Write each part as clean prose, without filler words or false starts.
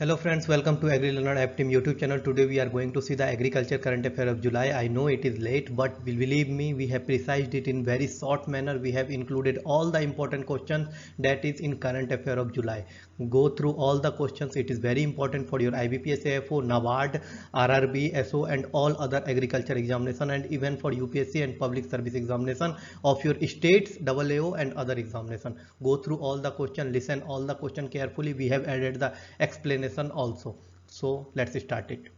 Hello friends, welcome to AgriLearner App Team YouTube channel. Today we are going to see the agriculture current affair of July. I know it is late, but believe me, we have precised it in very short manner. We have included all the important questions that is in current affair of July. Go through all the questions. It is very important for your IBPS AFO, NABARD, RRB, SO and all other agriculture examination, and even for UPSC and public service examination of your states, AAO and other examination. Go through all the question, listen all the question carefully. We have added the explanation also. So let's start it.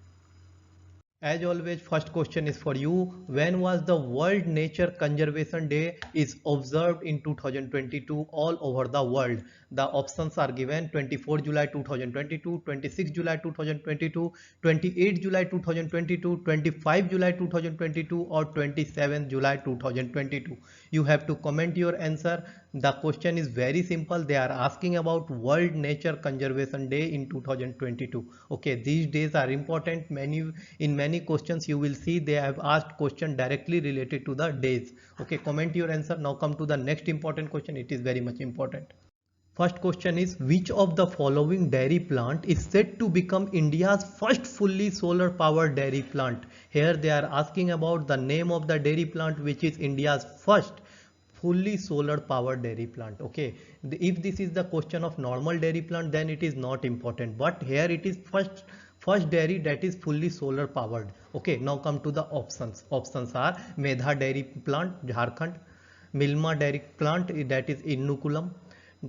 As always, first question is for you. When was the World Nature Conservation Day is observed in 2022 all over the world? The options are given: 24 July 2022, 26 July 2022, 28 July 2022, 25 July 2022 or 27 July 2022. You have to comment your answer. The question is very simple. They are asking about World Nature Conservation Day in 2022. Okay, these days are important. In many questions you will see they have asked question directly related to the days. Okay, comment your answer. Now come to the next important question. It is very much important. First question is, which of the following dairy plant is said to become India's first fully solar powered dairy plant? Here they are asking about the name of the dairy plant which is India's first fully solar powered dairy plant. Okay, if this is the question of normal dairy plant, then it is not important, but here it is first dairy that is fully solar powered. Okay, now come to the options are Medha dairy plant, Jharkhand; Milma dairy plant, that is Ernakulam;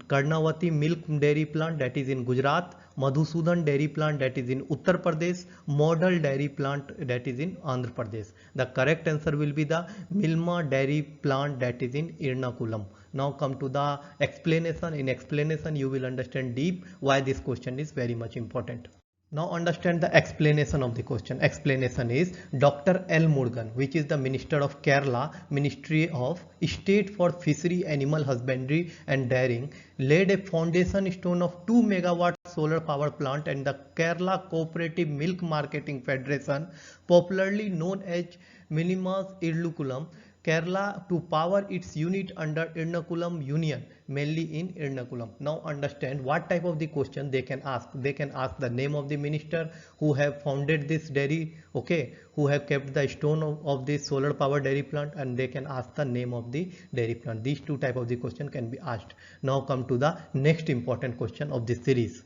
Karnavati milk dairy plant, that is in Gujarat; Madhusudan dairy plant, that is in Uttar Pradesh; Model dairy plant, that is in Andhra Pradesh. The correct answer will be the Milma dairy plant, that is in Ernakulam. Now come to the explanation. In explanation you will understand deep why this question is very much important. Now understand the explanation of the question. Explanation is, Dr. L. Murugan, which is the Minister of Kerala, Ministry of State for Fishery, Animal Husbandry and Dairying, laid a foundation stone of 2 megawatt solar power plant and the Kerala Cooperative Milk Marketing Federation, popularly known as Minimas Ernakulam, Kerala, to power its unit under Ernakulam Union, mainly in Ernakulam. Now understand what type of the question they can ask. They can ask the name of the minister who have founded this dairy, okay, who have kept the stone of this solar power dairy plant, and they can ask the name of the dairy plant. These two type of the question can be asked. Now come to the next important question of this series.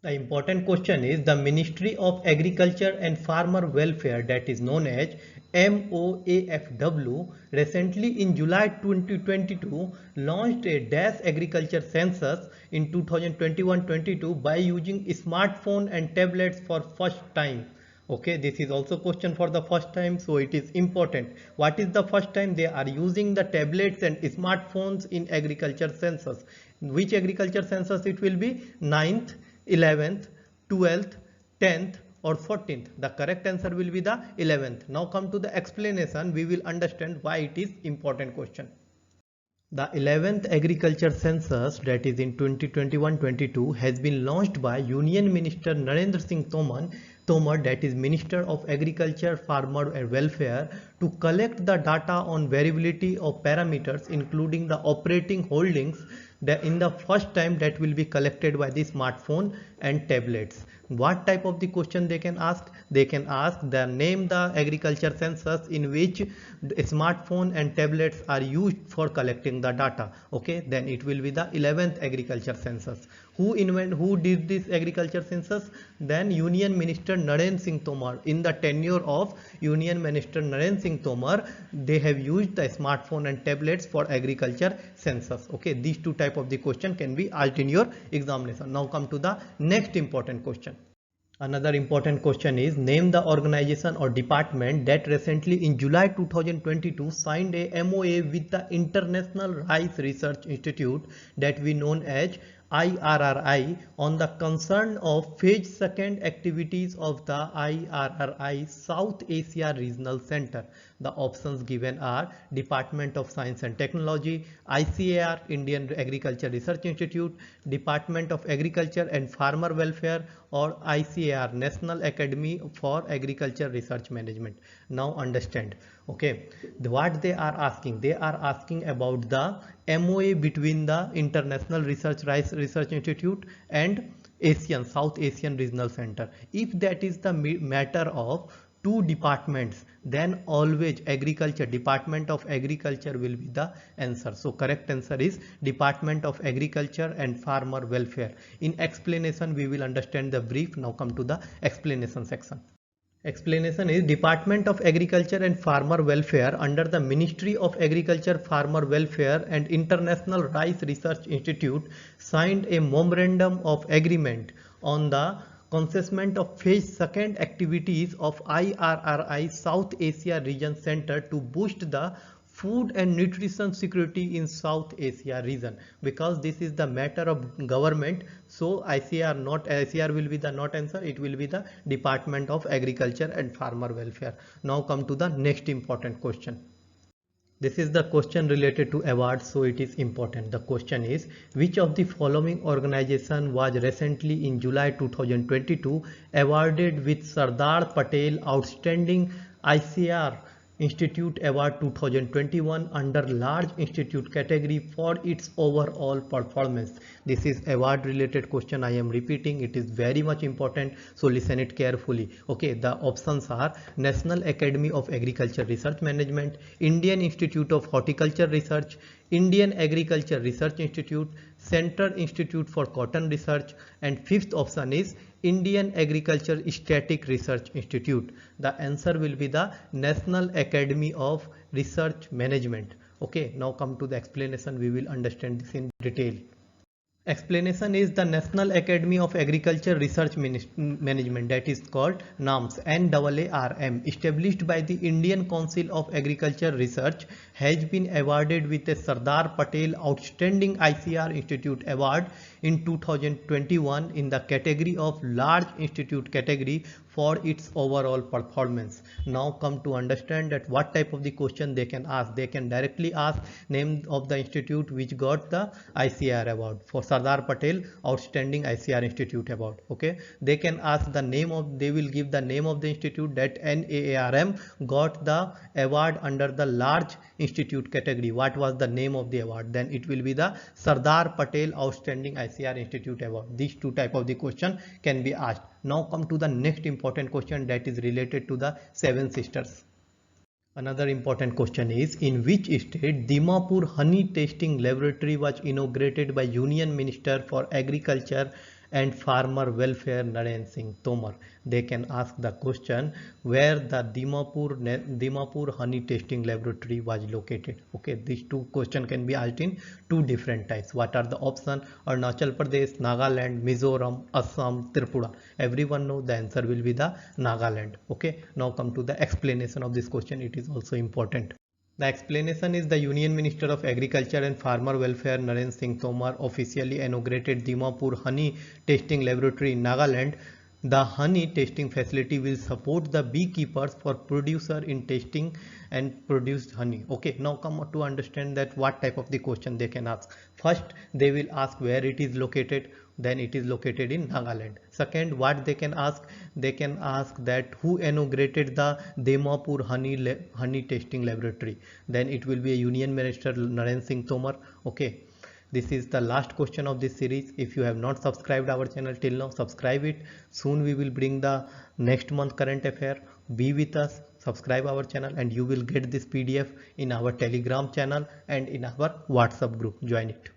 The important question is, the Ministry of Agriculture and Farmer Welfare, that is known as MOAFW, recently in July 2022 launched a dash agriculture census in 2021-22 by using smartphone and tablets for first time. Okay, this is also question for the first time, so it is important. What is the first time? They are using the tablets and smartphones in agriculture census. Which agriculture census it will be? 9th, 11th, 12th, 10th or 14th. The correct answer will be the 11th. Now come to the explanation. We will understand why it is important question. The 11th agriculture census, that is in 2021-22, has been launched by Union Minister Narendra Singh Tomar, that is Minister of Agriculture, Farmer and Welfare, to collect the data on variability of parameters including the operating holdings in the first time that will be collected by the smartphone and tablets. What type of the question they can ask? They can ask the name the agriculture census in which smartphone and tablets are used for collecting the data. Okay, then it will be the 11th agriculture census. Who did this agriculture census? Then Union Minister Narendra Singh Tomar. In the tenure of Union Minister Narendra Singh Tomar, they have used the smartphone and tablets for agriculture census. Okay, these two type of the question can be asked in your examination. Now come to the next important question. Another important question is, name the organization or department that recently in July 2022 signed a MOA with the International Rice Research Institute, that we known as IRRI, on the concern of phase second activities of the IRRI South Asia Regional Center. The options given are Department of Science and Technology, ICAR, Indian Agriculture Research Institute, Department of Agriculture and Farmer Welfare, or ICAR, National Academy for Agriculture Research Management. Now understand. Okay, what they are asking about the MOA between the International Rice Research Institute and Asian, South Asian Regional Center. If that is the matter of two departments, then always agriculture, Department of Agriculture will be the answer. So correct answer is Department of Agriculture and Farmer Welfare. In explanation we will understand the brief. Now come to the explanation section. Explanation is Department of Agriculture and Farmer Welfare under the Ministry of Agriculture, Farmer Welfare and International Rice Research Institute signed a memorandum of agreement on the commencement of phase second activities of IRRI South Asia Region Center to boost the food and nutrition security in South Asia region. Because this is the matter of government, so ICR will be the not answer, it will be the Department of Agriculture and Farmer Welfare. Now come to the next important question. This is the question related to awards, so it is important. The question is, which of the following organization was recently in July 2022 awarded with Sardar Patel Outstanding ICR Institute Award 2021 under large institute category for its overall performance? This is award related question. I am repeating, it is very much important, so listen it carefully. Okay, the options are National Academy of Agriculture Research Management, Indian Institute of Horticulture Research, Indian Agriculture Research Institute, Central Institute for Cotton Research, and fifth option is Indian Agriculture Static Research Institute. The answer will be the National Academy of Research Management. Okay, now come to the explanation. We will understand this in detail. Explanation is the National Academy of Agriculture Research Management, that is called NARMS, NAARM, established by the Indian Council of Agriculture Research, has been awarded with a Sardar Patel Outstanding ICR Institute Award in 2021 in the category of Large Institute category for its overall performance. Now come to understand that what type of the question they can ask. They can directly ask name of the institute which got the ICR award. For Sardar Patel Outstanding ICR Institute Award, okay, they can ask the name of, they will give the name of the institute that NAARM got the award under the large institute category. What was the name of the award? Then it will be the Sardar Patel Outstanding ICR Institute Award. These two type of the question can be asked. Now come to the next important question, that is related to the Seven Sisters. Another important question is, in which state Dimapur Honey Testing Laboratory was inaugurated by Union Minister for Agriculture and Farmer Welfare Narendra Singh Tomar? They can ask the question where the Dimapur Honey Testing Laboratory was located. Okay, these two questions can be asked in two different types. What are the options? Arunachal Pradesh, Nagaland, Mizoram, Assam, Tripura. Everyone know the answer will be the Nagaland. Okay, now come to the explanation of this question. It is also important. The explanation is the Union Minister of Agriculture and Farmer Welfare Narendra Singh Tomar officially inaugurated Dimapur Honey Testing Laboratory in Nagaland. The honey testing facility will support the beekeepers for producer in testing and produced honey. Okay, now come to understand that what type of the question they can ask. First, they will ask where it is located. Then it is located in Nagaland. Second, what they can ask? They can ask that who inaugurated the Dimapur honey testing laboratory. Then it will be a Union Minister Narendra Singh Tomar. Okay. This is the last question of this series. If you have not subscribed our channel till now, subscribe it. Soon we will bring the next month current affair. Be with us, subscribe our channel, and you will get this PDF in our Telegram channel and in our WhatsApp group. Join it.